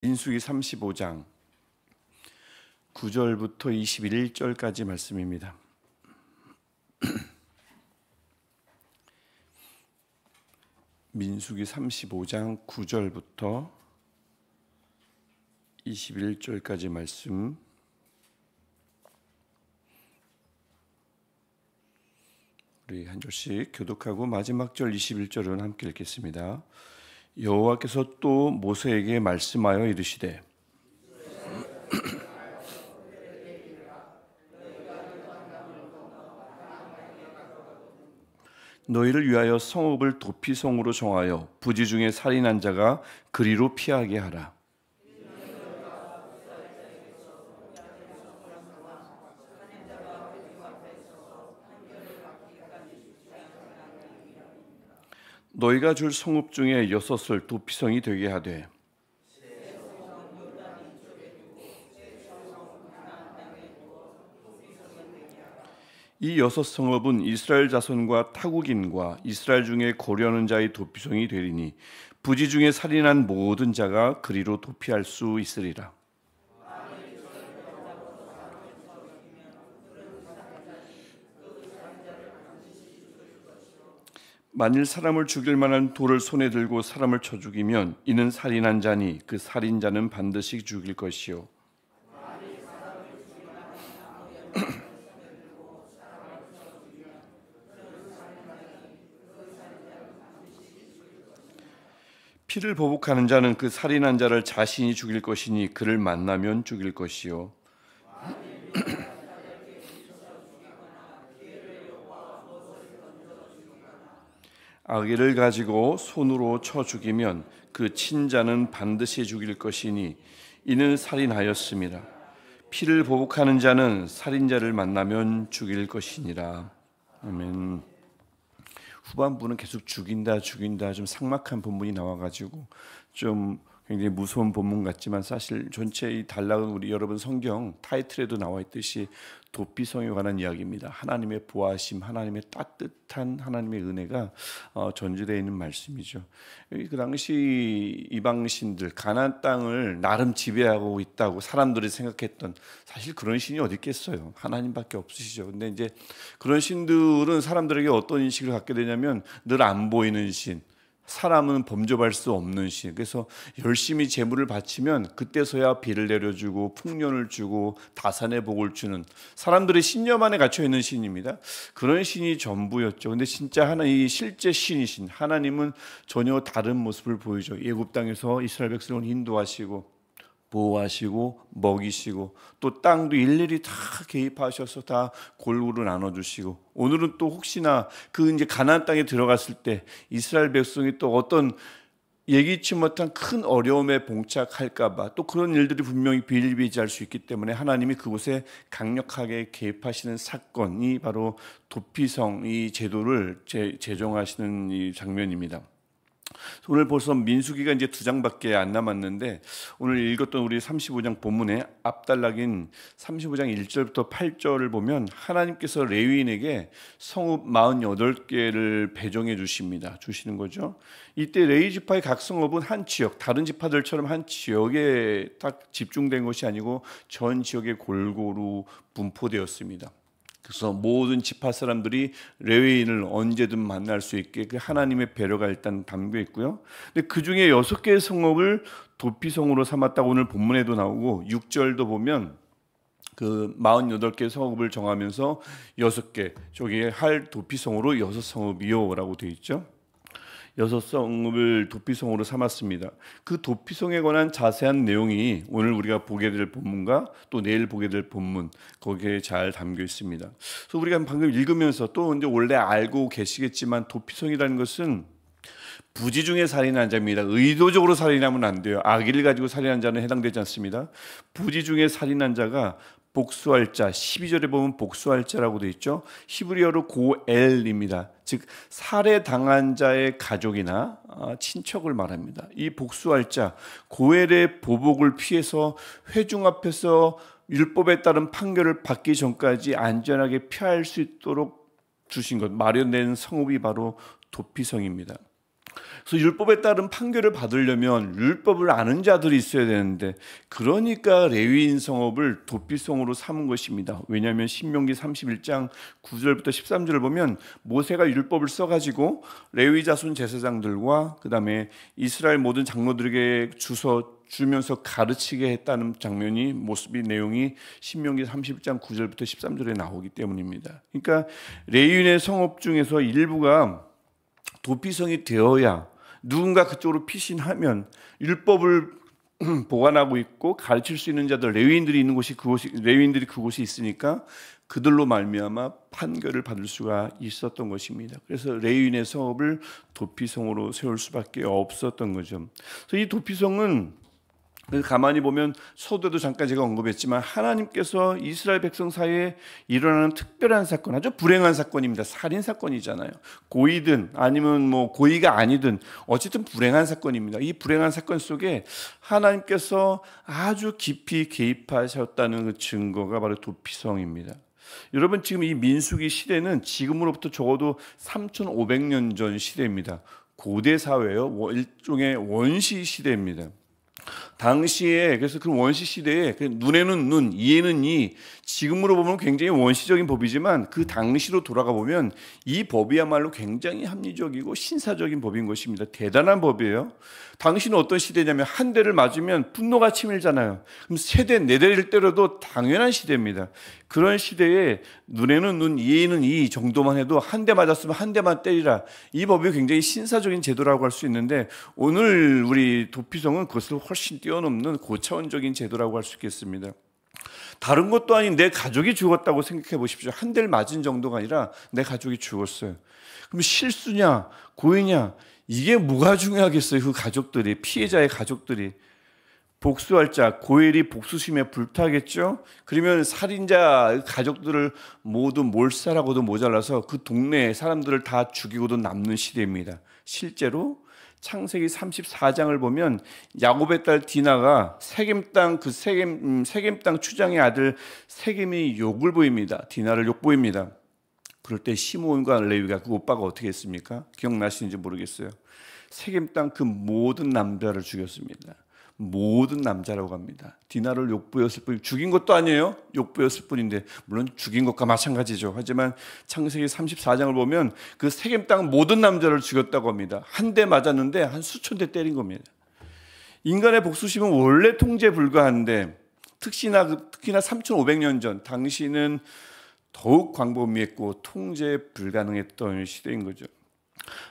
민수기 35장 9절부터 21절까지 말씀입니다. 민수기 35장 9절부터 21절까지 말씀. 우리 한 절씩 교독하고 마지막 절 21절은 함께 읽겠습니다. 여호와께서 또 모세에게 말씀하여 이르시되 너희를 위하여 성읍을 도피성으로 정하여 부지 중에 살인한 자가 그리로 피하게 하라. 너희가 줄 성읍 중에 6을 도피성이 되게 하되 이 6성읍은 이스라엘 자손과 타국인과 이스라엘 중에 고려하는 자의 도피성이 되리니 부지 중에 살인한 모든 자가 그리로 도피할 수 있으리라. 만일 사람을 죽일 만한 돌을 손에 들고 사람을 쳐 죽이면 이는 살인한 자니 그 살인자는 반드시 죽일 것이요 피를 보복하는 자는 그 살인한 자를 자신이 죽일 것이니 그를 만나면 죽일 것이요 아기를 가지고 손으로 쳐 죽이면 그 친자는 반드시 죽일 것이니 이는 살인하였습니다. 피를 보복하는 자는 살인자를 만나면 죽일 것이니라. 아멘. 후반부는 계속 죽인다 좀 삭막한 본문이 나와가지고 좀 굉장히 무서운 본문 같지만 사실 전체 이 단락은 우리 여러분 성경 타이틀에도 나와 있듯이 도피성에 관한 이야기입니다. 하나님의 보호하심, 하나님의 따뜻한 하나님의 은혜가 전제되어 있는 말씀이죠. 그 당시 이방신들 가나안 땅을 나름 지배하고 있다고 사람들이 생각했던, 사실 그런 신이 어디 있겠어요. 하나님밖에 없으시죠. 근데 이제 그런 신들은 사람들에게 어떤 인식을 갖게 되냐면 늘 안 보이는 신, 사람은 범접할 수 없는 신. 그래서 열심히 재물을 바치면 그때서야 비를 내려주고 풍년을 주고 다산의 복을 주는, 사람들의 신념 안에 갇혀 있는 신입니다. 그런 신이 전부였죠. 근데 진짜 이 실제 신이신 하나님은 전혀 다른 모습을 보이죠. 애굽 땅에서 이스라엘 백성을 인도하시고 보호하시고 먹이시고 또 땅도 일일이 다 개입하셔서 다 골고루 나눠주시고, 오늘은 또 혹시나 그 이제 가나안 땅에 들어갔을 때 이스라엘 백성이 또 어떤 예기치 못한 큰 어려움에 봉착할까봐 또 그런 일들이 분명히 비일비재할 수 있기 때문에 하나님이 그곳에 강력하게 개입하시는 사건이 바로 도피성 이 제도를 제정하시는 이 장면입니다. 오늘 벌써 민수기가 이제 2장밖에 안 남았는데 오늘 읽었던 우리 35장 본문의 앞단락인 35장 1절부터 8절을 보면 하나님께서 레위인에게 성읍 48개를 배정해 주시는 거죠. 이때 레위 지파의 각 성읍은 한 지역, 다른 지파들처럼 한 지역에 딱 집중된 것이 아니고 전 지역에 골고루 분포되었습니다. 그래서 모든 지파 사람들이 레위인을 언제든 만날 수 있게 그 하나님의 배려가 일단 담겨 있고요. 근데 그 중에 6개의 성읍을 도피성으로 삼았다고 오늘 본문에도 나오고 6절도 보면 그 48개 성읍을 정하면서 6개 저기에 할 도피성으로 6성읍이요라고 되어 있죠. 6성읍을 도피성으로 삼았습니다. 그 도피성에 관한 자세한 내용이 오늘 우리가 보게 될 본문과 또 내일 보게 될 본문 거기에 잘 담겨 있습니다. 그래서 우리가 방금 읽으면서 또 이제 원래 알고 계시겠지만 도피성이라는 것은 부지 중에 살인한 자입니다. 의도적으로 살인하면 안 돼요. 악의를 가지고 살인한 자는 해당되지 않습니다. 부지 중에 살인한 자가 복수할 자, 12절에 보면 복수할 자라고 되어 있죠. 히브리어로 고엘입니다. 즉 살해당한 자의 가족이나 친척을 말합니다. 이 복수할 자, 고엘의 보복을 피해서 회중 앞에서 율법에 따른 판결을 받기 전까지 안전하게 피할 수 있도록 주신 것, 마련된 성읍이 바로 도피성입니다. 그래서 율법에 따른 판결을 받으려면 율법을 아는 자들이 있어야 되는데, 그러니까 레위인 성업을 도피성으로 삼은 것입니다. 왜냐하면 신명기 31장 9절부터 13절을 보면 모세가 율법을 써가지고 레위 자손 제사장들과 그 다음에 이스라엘 모든 장로들에게 주면서 가르치게 했다는 장면이, 모습이, 내용이 신명기 31장 9절부터 13절에 나오기 때문입니다. 그러니까 레위인의 성업 중에서 일부가 도피성이 되어야, 누군가 그쪽으로 피신하면 율법을 보관하고 있고 가르칠 수 있는 자들, 레위인들이 있는 곳이 레위인들이 그곳에 있으니까 그들로 말미암아 판결을 받을 수가 있었던 것입니다. 그래서 레위인의 성업을 도피성으로 세울 수밖에 없었던 거죠. 그래서 이 도피성은 가만히 보면 서두에도 잠깐 제가 언급했지만 하나님께서 이스라엘 백성 사이에 일어나는 특별한 사건, 아주 불행한 사건입니다. 살인 사건이잖아요. 고의든 아니면 뭐 고의가 아니든 어쨌든 불행한 사건입니다. 이 불행한 사건 속에 하나님께서 아주 깊이 개입하셨다는 그 증거가 바로 도피성입니다. 여러분, 지금 이 민수기 시대는 지금으로부터 적어도 3,500년 전 시대입니다. 고대 사회요, 일종의 원시 시대입니다. 당시에, 그래서 그 원시 시대에 눈에는 눈, 이에는 이, 지금으로 보면 굉장히 원시적인 법이지만 그 당시로 돌아가 보면 이 법이야말로 굉장히 합리적이고 신사적인 법인 것입니다. 대단한 법이에요. 당시는 어떤 시대냐면 한 대를 맞으면 분노가 치밀잖아요. 그럼 세 대, 네 대를 때려도 당연한 시대입니다. 그런 시대에 눈에는 눈, 이에는 이 정도만 해도 한 대 맞았으면 한 대만 때리라. 이 법이 굉장히 신사적인 제도라고 할 수 있는데, 오늘 우리 도피성은 그것을 훨씬 뛰어넘는 고차원적인 제도라고 할 수 있겠습니다. 다른 것도 아닌 내 가족이 죽었다고 생각해 보십시오. 한 대를 맞은 정도가 아니라 내 가족이 죽었어요. 그럼 실수냐 고의냐, 이게 뭐가 중요하겠어요? 그 가족들이, 피해자의 가족들이 복수할 자, 고엘이 복수심에 불타겠죠. 그러면 살인자 가족들을 모두 몰살하고도 모자라서 그 동네 사람들을 다 죽이고도 남는 시대입니다. 실제로 창세기 34장을 보면 야곱의 딸 디나가 세겜 땅 추장의 아들 세겜이 욕을 보입니다. 디나를 욕보입니다. 그럴 때 시므온과 레위가, 그 오빠가 어떻게 했습니까? 기억나시는지 모르겠어요. 세겜 땅 그 모든 남자를 죽였습니다. 모든 남자라고 합니다. 디나를 욕보였을 뿐, 죽인 것도 아니에요. 욕보였을 뿐인데, 물론 죽인 것과 마찬가지죠. 하지만 창세기 34장을 보면 그 세겜 땅 모든 남자를 죽였다고 합니다. 한 대 맞았는데 한 수천 대 때린 겁니다. 인간의 복수심은 원래 통제에 불과한데, 특히나 3,500년 전 당시는 더욱 광범위했고 통제 불가능했던 시대인 거죠.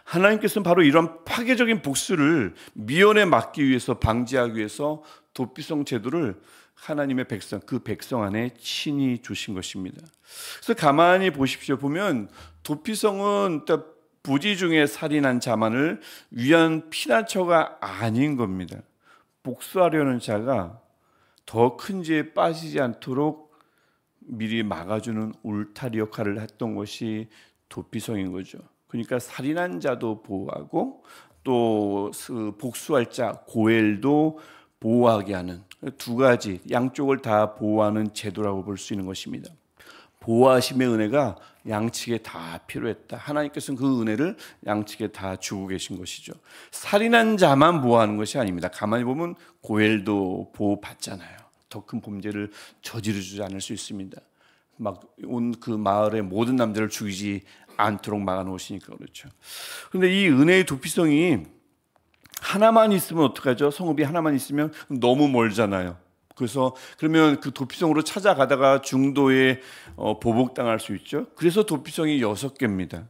하나님께서는 바로 이런 파괴적인 복수를 미연에 막기 위해서, 방지하기 위해서 도피성 제도를 하나님의 백성, 그 백성 안에 친히 주신 것입니다. 그래서 가만히 보십시오. 보면 도피성은 부지 중에 살인한 자만을 위한 피난처가 아닌 겁니다. 복수하려는 자가 더 큰 죄에 빠지지 않도록 미리 막아주는 울타리 역할을 했던 것이 도피성인 거죠. 그러니까 살인한 자도 보호하고 또 복수할 자 고엘도 보호하게 하는, 두 가지, 양쪽을 다 보호하는 제도라고 볼 수 있는 것입니다. 보호하심의 은혜가 양측에 다 필요했다. 하나님께서는 그 은혜를 양측에 다 주고 계신 것이죠. 살인한 자만 보호하는 것이 아닙니다. 가만히 보면 고엘도 보호받잖아요. 더 큰 범죄를 저지르지 않을 수 있습니다. 막 온 그 마을의 모든 남자를 죽이지 않도록 막아놓으시니까 그렇죠. 그런데 이 은혜의 도피성이 하나만 있으면 어떡하죠? 성읍이 하나만 있으면 너무 멀잖아요. 그래서 그러면 그 도피성으로 찾아가다가 중도에 보복당할 수 있죠. 그래서 도피성이 6개입니다.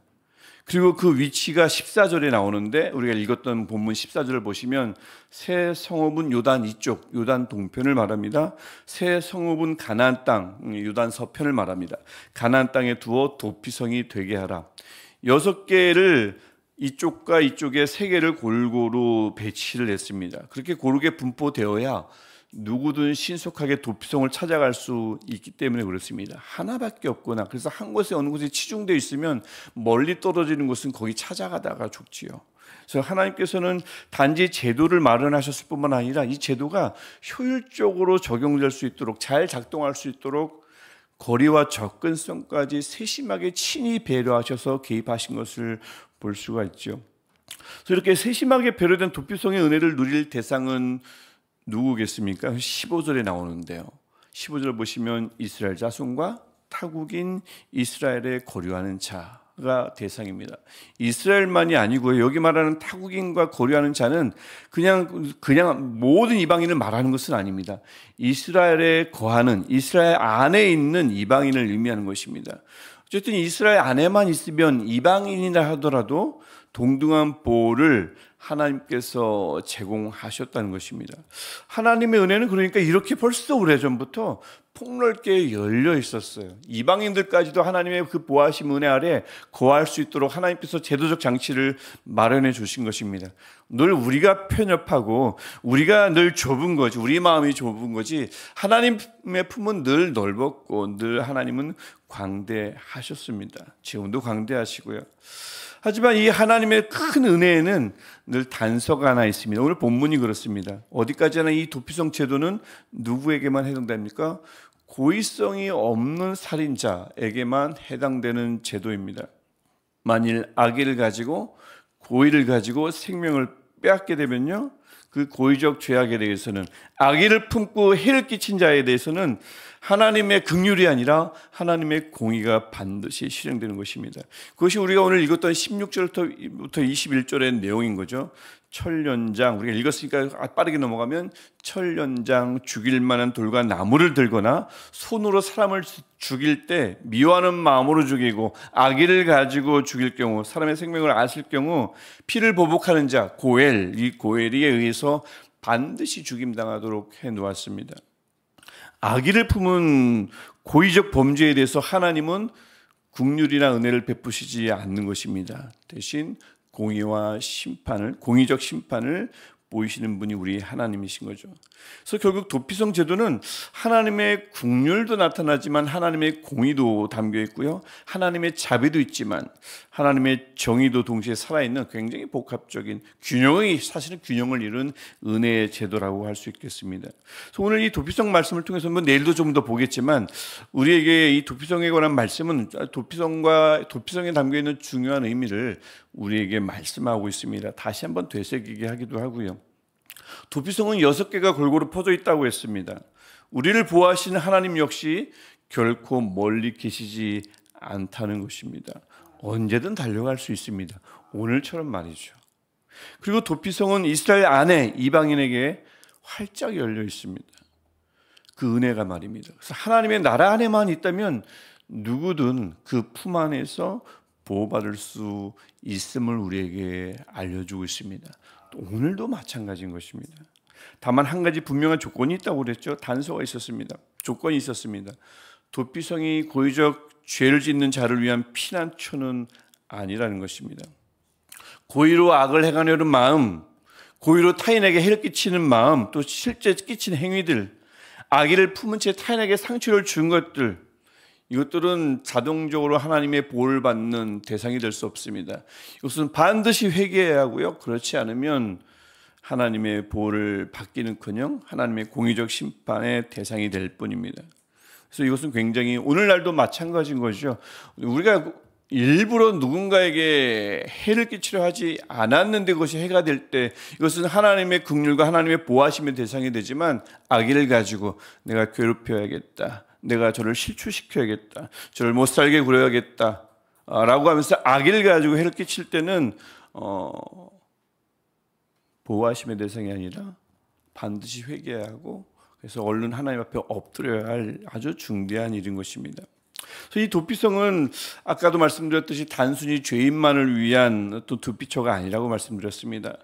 그리고 그 위치가 14절에 나오는데, 우리가 읽었던 본문 14절을 보시면 새 성읍은 요단 이쪽, 요단 동편을 말합니다. 새 성읍은 가나안 땅, 요단 서편을 말합니다. 가나안 땅에 두어 도피성이 되게 하라. 6개를 이쪽과 이쪽에 3개를 골고루 배치를 했습니다. 그렇게 고르게 분포되어야 누구든 신속하게 도피성을 찾아갈 수 있기 때문에 그렇습니다. 하나밖에 없거나, 그래서 한 곳에 어느 곳에 치중되어 있으면 멀리 떨어지는 곳은 거기 찾아가다가 죽지요. 그래서 하나님께서는 단지 제도를 마련하셨을 뿐만 아니라 이 제도가 효율적으로 적용될 수 있도록, 잘 작동할 수 있도록 거리와 접근성까지 세심하게 친히 배려하셔서 개입하신 것을 볼 수가 있죠. 그래서 이렇게 세심하게 배려된 도피성의 은혜를 누릴 대상은 누구겠습니까? 15절에 나오는데요. 15절 보시면 이스라엘 자손과 타국인 이스라엘에 거류하는 자가 대상입니다. 이스라엘만이 아니고요. 여기 말하는 타국인과 거류하는 자는 그냥 모든 이방인을 말하는 것은 아닙니다. 이스라엘에 거하는, 이스라엘 안에 있는 이방인을 의미하는 것입니다. 어쨌든 이스라엘 안에만 있으면 이방인이라 하더라도 동등한 보호를 하나님께서 제공하셨다는 것입니다. 하나님의 은혜는 그러니까 이렇게 벌써 오래전부터 폭넓게 열려 있었어요. 이방인들까지도 하나님의 그 보호하심 은혜 아래 거할 수 있도록 하나님께서 제도적 장치를 마련해 주신 것입니다. 늘 우리가 편협하고 우리가 늘 좁은 거지, 우리 마음이 좁은 거지, 하나님의 품은 늘 넓었고 늘 하나님은 광대하셨습니다. 지금도 광대하시고요. 하지만 이 하나님의 큰 은혜에는 늘 단서가 하나 있습니다. 오늘 본문이 그렇습니다. 어디까지나 이 도피성 제도는 누구에게만 해당됩니까? 고의성이 없는 살인자에게만 해당되는 제도입니다. 만일 악의를 가지고 고의를 가지고 생명을 빼앗게 되면요, 그 고의적 죄악에 대해서는, 악의를 품고 해를 끼친 자에 대해서는 하나님의 긍휼이 아니라 하나님의 공의가 반드시 실행되는 것입니다. 그것이 우리가 오늘 읽었던 16절부터 21절의 내용인 거죠. 철연장, 우리가 읽었으니까 빠르게 넘어가면, 철연장, 죽일 만한 돌과 나무를 들거나 손으로 사람을 죽일 때 미워하는 마음으로 죽이고 악의를 가지고 죽일 경우, 사람의 생명을 앗을 경우 피를 보복하는 자, 고엘, 이 고엘에 의해서 반드시 죽임당하도록 해놓았습니다. 악의를 품은 고의적 범죄에 대해서 하나님은 긍휼이나 은혜를 베푸시지 않는 것입니다. 대신 공의와 심판을, 공의적 심판을 보이시는 분이 우리 하나님이신 거죠. 그래서 결국 도피성 제도는 하나님의 긍휼도 나타나지만 하나님의 공의도 담겨 있고요, 하나님의 자비도 있지만 하나님의 정의도 동시에 살아있는 굉장히 복합적인 사실은 균형을 이룬 은혜의 제도라고 할 수 있겠습니다. 그래서 오늘 이 도피성 말씀을 통해서 내일도 좀 더 보겠지만, 우리에게 이 도피성에 관한 말씀은 도피성에 담겨 있는 중요한 의미를 우리에게 말씀하고 있습니다. 다시 한번 되새기게 하기도 하고요. 도피성은 6개가 골고루 퍼져 있다고 했습니다. 우리를 보호하시는 하나님 역시 결코 멀리 계시지 않다는 것입니다. 언제든 달려갈 수 있습니다. 오늘처럼 말이죠. 그리고 도피성은 이스라엘 안에 이방인에게 활짝 열려 있습니다. 그 은혜가 말입니다. 그래서 하나님의 나라 안에만 있다면 누구든 그 품 안에서 보호받을 수 있음을 우리에게 알려주고 있습니다. 오늘도 마찬가지인 것입니다. 다만 한 가지 분명한 조건이 있다고 그랬죠. 단서가 있었습니다. 조건이 있었습니다. 도피성이 고의적 죄를 짓는 자를 위한 피난처는 아니라는 것입니다. 고의로 악을 행하려는 마음, 고의로 타인에게 해를 끼치는 마음, 또 실제 끼친 행위들, 악의를 품은 채 타인에게 상처를 준 것들, 이것들은 자동적으로 하나님의 보호를 받는 대상이 될 수 없습니다. 이것은 반드시 회개해야 하고요, 그렇지 않으면 하나님의 보호를 받기는커녕 하나님의 공의적 심판의 대상이 될 뿐입니다. 그래서 이것은 굉장히 오늘날도 마찬가지인 것이죠. 우리가 일부러 누군가에게 해를 끼치려 하지 않았는데 그것이 해가 될 때, 이것은 하나님의 긍휼과 하나님의 보호하심의 대상이 되지만, 악의를 가지고 내가 괴롭혀야겠다, 내가 저를 실추시켜야겠다, 저를 못 살게 굴어야겠다 라고 하면서 악의를 가지고 해를 끼칠 때는 보호하심의 대상이 아니라 반드시 회개해야 하고, 그래서 얼른 하나님 앞에 엎드려야 할 아주 중대한 일인 것입니다. 그래서 이 도피성은 아까도 말씀드렸듯이 단순히 죄인만을 위한 또 도피처가 아니라고 말씀드렸습니다.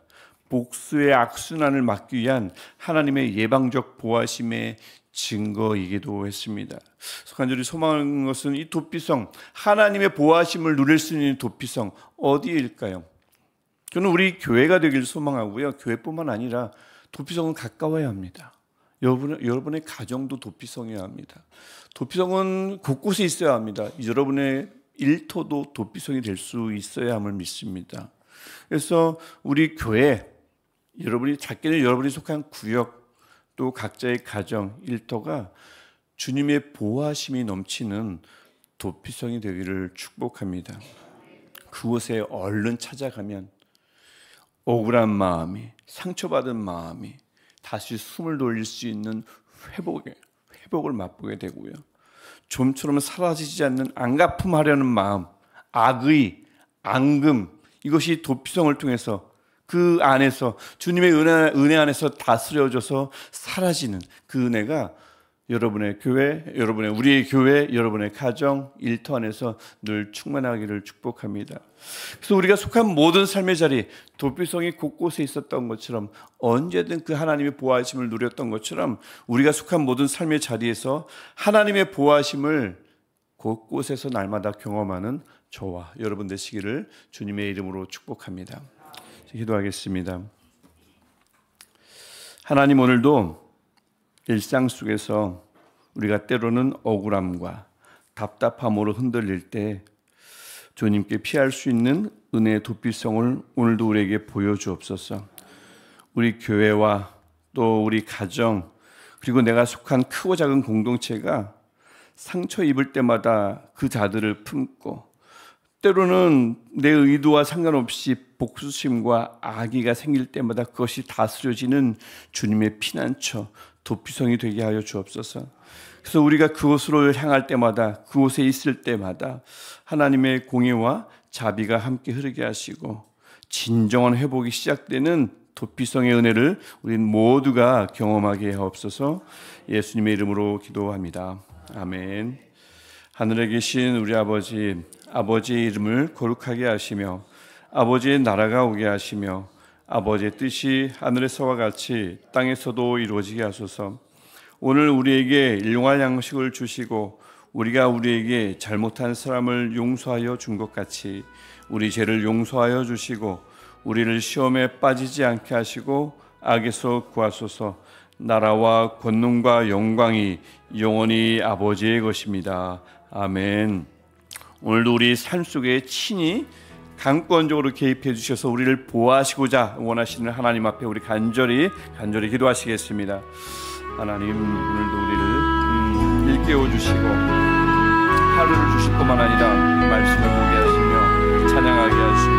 복수의 악순환을 막기 위한 하나님의 예방적 보호하심의 증거이기도 했습니다. 간절히 소망하는 것은 이 도피성, 하나님의 보호하심을 누릴 수 있는 도피성 어디일까요? 저는 우리 교회가 되길 소망하고요, 교회뿐만 아니라 도피성은 가까워야 합니다. 여러분의 가정도 도피성이어야 합니다. 도피성은 곳곳에 있어야 합니다. 여러분의 일터도 도피성이 될 수 있어야 함을 믿습니다. 그래서 우리 교회, 작게는 여러분이 속한 구역, 또 각자의 가정, 일터가 주님의 보호하심이 넘치는 도피성이 되기를 축복합니다. 그곳에 얼른 찾아가면 억울한 마음이, 상처받은 마음이 다시 숨을 돌릴 수 있는 회복을 맛보게 되고요. 좀처럼 사라지지 않는 안갚음하려는 마음, 악의, 앙금, 이것이 도피성을 통해서 그 안에서 주님의 은혜 안에서 다스려져서 사라지는 그 은혜가 여러분의 교회, 우리의 교회, 여러분의 가정, 일터 안에서 늘 충만하기를 축복합니다. 그래서 우리가 속한 모든 삶의 자리, 도피성이 곳곳에 있었던 것처럼 언제든 그 하나님의 보호하심을 누렸던 것처럼 우리가 속한 모든 삶의 자리에서 하나님의 보호하심을 곳곳에서 날마다 경험하는 저와 여러분 되시기를 주님의 이름으로 축복합니다. 기도하겠습니다. 하나님, 오늘도 일상 속에서 우리가 때로는 억울함과 답답함으로 흔들릴 때 주님께 피할 수 있는 은혜의 도피성을 오늘도 우리에게 보여주옵소서. 우리 교회와 또 우리 가정, 그리고 내가 속한 크고 작은 공동체가 상처 입을 때마다 그 자들을 품고 때로는 내 의도와 상관없이 복수심과 악의가 생길 때마다 그것이 다스려지는 주님의 피난처, 도피성이 되게 하여 주옵소서. 그래서 우리가 그곳으로 향할 때마다, 그곳에 있을 때마다 하나님의 공의와 자비가 함께 흐르게 하시고 진정한 회복이 시작되는 도피성의 은혜를 우리 모두가 경험하게 하옵소서. 예수님의 이름으로 기도합니다. 아멘. 하늘에 계신 우리 아버지, 아버지의 이름을 거룩하게 하시며 아버지의 나라가 오게 하시며 아버지의 뜻이 하늘에서와 같이 땅에서도 이루어지게 하소서. 오늘 우리에게 일용할 양식을 주시고 우리가 우리에게 잘못한 사람을 용서하여 준 것 같이 우리 죄를 용서하여 주시고 우리를 시험에 빠지지 않게 하시고 악에서 구하소서. 나라와 권능과 영광이 영원히 아버지의 것입니다. 아멘. 오늘도 우리 삶 속에 친히 강권적으로 개입해 주셔서 우리를 보호하시고자 원하시는 하나님 앞에 우리 간절히 기도하시겠습니다. 하나님, 오늘도 우리를 일깨워 주시고 하루를 주실 뿐만 아니라 말씀을 보게 하시며 찬양하게 하시고